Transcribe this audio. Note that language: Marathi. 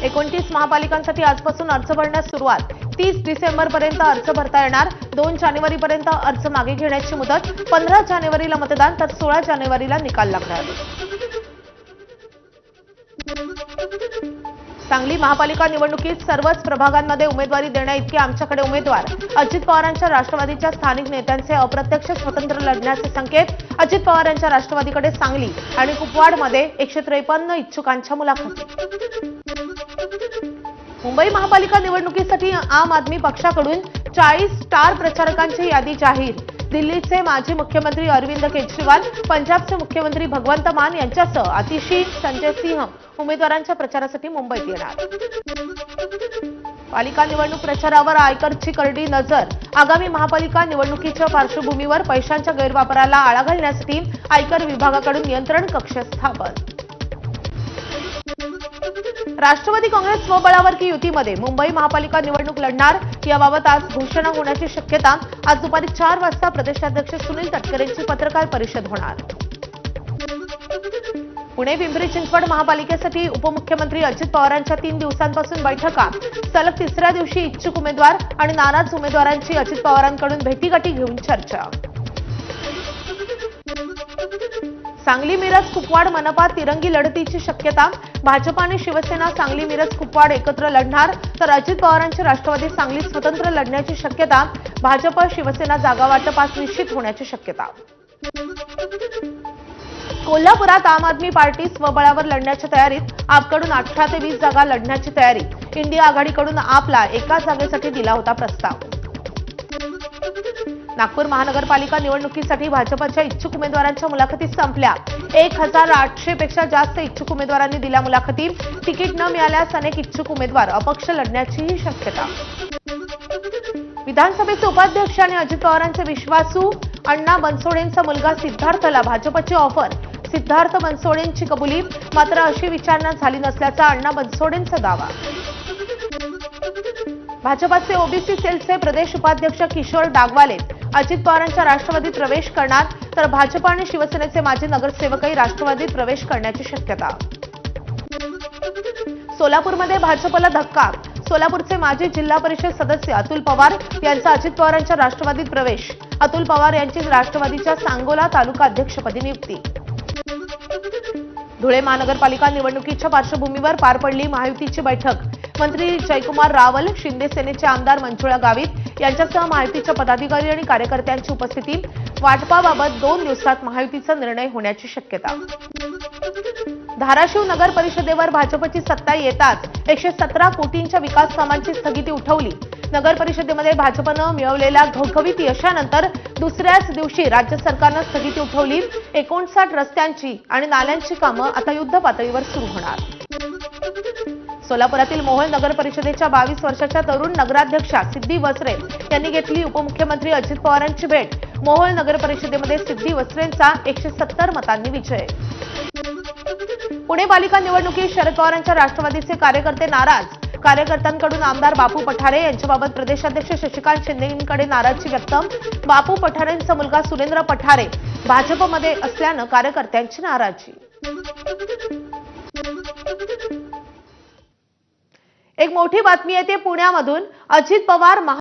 29 महापालिकांसाठी आजपासून अर्ज भरण्यास सुरुवात। 30 डिसेंबरपर्यंत अर्ज भरता येणार। 2 जानेवारीपर्यंत अर्ज मागे घेण्याची मुदत। 15 जानेवारीला मतदान तर 16 जानेवारीला निकाल लागणार। सांगली महापालिका निवडणुकीत सर्वच प्रभागांमध्ये उमेदवारी देण्याइतके आमच्याकडे उमेदवार। अजित पवारांच्या राष्ट्रवादीच्या स्थानिक नेत्यांचे अप्रत्यक्ष स्वतंत्र लढण्याचे संकेत। अजित पवार यांच्या राष्ट्रवादीकडे सांगली आणि कुपवाडमध्ये 153 इच्छुकांच्या मुलाखती। मुंबई महापालिका निवडणुकीसाठी आम आदमी पक्षाकडून 40 स्टार प्रचारकांची यादी जाहीर। दिल्लीचे माजी मुख्यमंत्री अरविंद केजरीवाल, पंजाबचे मुख्यमंत्री भगवंत मान यांच्यासह आतिशी, संजय सिंह उमेदवारांच्या प्रचारासाठी मुंबईत येणार। पालिका निवडणूक प्रचारावर आयकरची करडी नजर। आगामी महापालिका निवडणुकीच्या पार्श्वभूमीवर पैशांच्या गैरवापराला आळा घालण्यासाठी आयकर विभागाकडून नियंत्रण कक्ष स्थापन। राष्ट्रवादी काँग्रेस स्वबळावर की युतीमध्ये मुंबई महापालिका निवडणूक लढणार, याबाबत आज घोषणा होण्याची शक्यता। आज दुपारी 4 वाजता प्रदेशाध्यक्ष सुनील तटकरेंची पत्रकार परिषद होणार। पुणे पिंपरी चिंचवड महापालिकेसाठी उपमुख्यमंत्री अजित पवारांच्या 3 दिवसांपासून बैठका। सलग तिसऱ्या दिवशी इच्छुक उमेदवार आणि नाराज उमेदवारांची अजित पवारांकडून भेटीगाठी घेऊन चर्चा। सांगली मिरज कुपवाड मनपा तिरंगी लढतीची शक्यता। भाजप आणि शिवसेना सांगली मिरज कुपवाड एकत्र लढणार, तर अजित पवारांची राष्ट्रवादी सांगली स्वतंत्र लढण्याची शक्यता। भाजप शिवसेना जागा वाटपास निश्चित होण्याची शक्यता। कोल्हापुरात आम आदमी पार्टी स्वबळावर लढण्याच्या तयारीत। आपकडून 18 ते 20 जागा लढण्याची तयारी। इंडिया आघाडीकडून आपला एका जागेसाठी दिला होता प्रस्ताव। नागपूर महानगरपालिका निवडणुकीसाठी भाजपच्या इच्छुक उमेदवारांच्या मुलाखती संपल्या। 1800 पेक्षा जास्त इच्छुक उमेदवारांनी दिल्या मुलाखती। तिकीट न मिळाल्यास अनेक इच्छुक उमेदवार अपक्ष लढण्याचीही शक्यता। विधानसभेचे उपाध्यक्ष आणि अजित पवारांचे विश्वासू अण्णा बनसोडेंचा मुलगा सिद्धार्थला भाजपची ऑफर। सिद्धार्थ बनसोडेंची कबुली, मात्र अशी विचारणा झाली नसल्याचा अण्णा बनसोडेंचा दावा। भाजपचे ओबीसी सेलचे प्रदेश उपाध्यक्ष किशोर डागवाले अजित पवारांच्या राष्ट्रवादीत प्रवेश करणार, तर भाजप आणि शिवसेनेचे माजी नगरसेवकही राष्ट्रवादीत प्रवेश करण्याची शक्यता। सोलापूरमध्ये भाजपला धक्का। सोलापूरचे माजी जिल्हा परिषद सदस्य अतुल पवार यांचा अजित पवारांच्या राष्ट्रवादीत प्रवेश। अतुल पवार यांची राष्ट्रवादीच्या सांगोला तालुका अध्यक्षपदी नियुक्ती। धुळे महानगरपालिका निवडणुकीच्या पार्श्वभूमीवर पार पडली महायुतीची बैठक। मंत्री जयकुमार रावल, शिंदे सेनेचे आमदार मंजुळा गावित यांच्यासह महायुतीच्या पदाधिकारी आणि कार्यकर्त्यांची उपस्थिती। वाटपाबाबत 2 दिवसात महायुतीचा निर्णय होण्याची शक्यता। धाराशिव नगर परिषदेवर भाजपची सत्ता येताच 117 कोटींच्या विकास कामांची स्थगिती उठवली। नगर परिषदेमध्ये भाजपनं मिळवलेल्या घवघवीत यशानंतर दुसऱ्याच दिवशी राज्य सरकारनं स्थगिती उठवली। 59 रस्त्यांची आणि नाल्यांची कामं आता युद्ध पातळीवर सुरू होणार। सोलापुरातील मोहोळ नगर परिषदेच्या 22 वर्षाच्या तरुण नगराध्यक्षा सिद्धी वसरे यांनी घेतली उपमुख्यमंत्री अजित पवारांची भेट। मोहोळ नगर परिषदेमध्ये सिद्धी वसरेंचा 170 मतांनी विजय। पुणे पालिका निवडणुकीत शरद पवारांच्या राष्ट्रवादीचे कार्यकर्ते नाराज। कार्यकर्त्यांकडून आमदार बापू पठारे यांच्याबाबत प्रदेशाध्यक्ष शशिकांत शिंदेंकडे नाराजी व्यक्त। बापू पठारेंचा मुलगा सुरेंद्र पठारे भाजपमध्ये असल्यानं कार्यकर्त्यांची नाराजी। एक मोठी बातमी येते पुण्यामधून। अजित पवार